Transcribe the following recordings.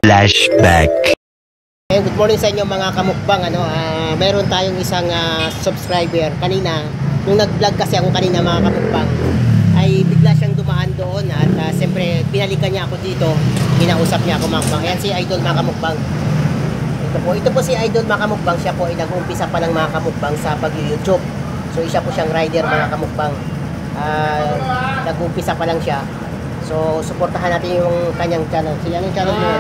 Flashback. Good morning sa inyo mga kamukbang. Meron tayong isang subscriber kanina. Nung nag-vlog kasi ako kanina mga kamukbang, ay bigla siyang dumaan doon at siyempre pinalikan niya ako dito. Kinausap niya ako mga kamukbang. Ayan si Idol mga kamukbang. Ito po si Idol mga kamukbang. Siya po ay nag-uumpisa pa lang mga kamukbang sa pag-YouTube. So isa po siyang rider mga kamukbang. Nag-uumpisa pa lang siya. So suportahan natin yung kanyang channel. Sila yung channel mo.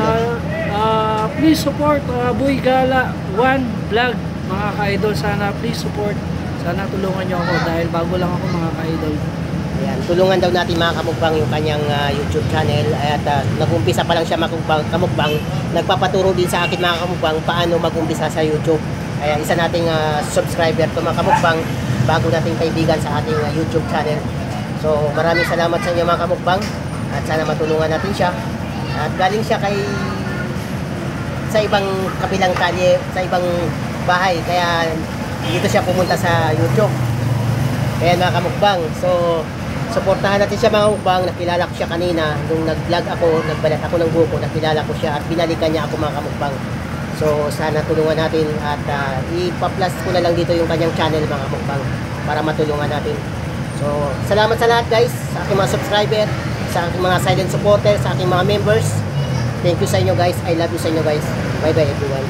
Please support Boy Gala 1 Vlog mga ka-idol. Sana please support. Sana tulungan nyo ako dahil bago lang ako mga ka-idol. Ayan, tulungan daw natin mga kamukbang yung kanyang YouTube channel. At nag-umpisa pa lang siya kamukbang. Nagpapaturo din sa akin mga kamukbang paano mag-umpisa sa YouTube. Kaya isa nating subscriber to mga kamukbang, bago nating kaibigan sa ating YouTube channel. So maraming salamat sa inyo mga kamukbang at sana matulungan natin siya. At galing siya sa ibang kabilang kalye, sa ibang bahay, kaya dito siya pumunta sa YouTube. Kaya mga kamukbang, so suportahan natin siya mga kamukbang. Nakilala ko siya kanina nung nag-vlog ako, nagbalat ako ng buko, nakilala ko siya at binalikan niya ako mga kamukbang. So sana tulungan natin at ipa-plus ko na lang dito yung kanyang channel mga kamukbang para matulungan natin. So salamat sa lahat guys, sa aking mga subscriber, sa aking mga silent supporter, sa aking mga members. Thank you sa inyo guys. I love you sa inyo guys. Bye bye everyone.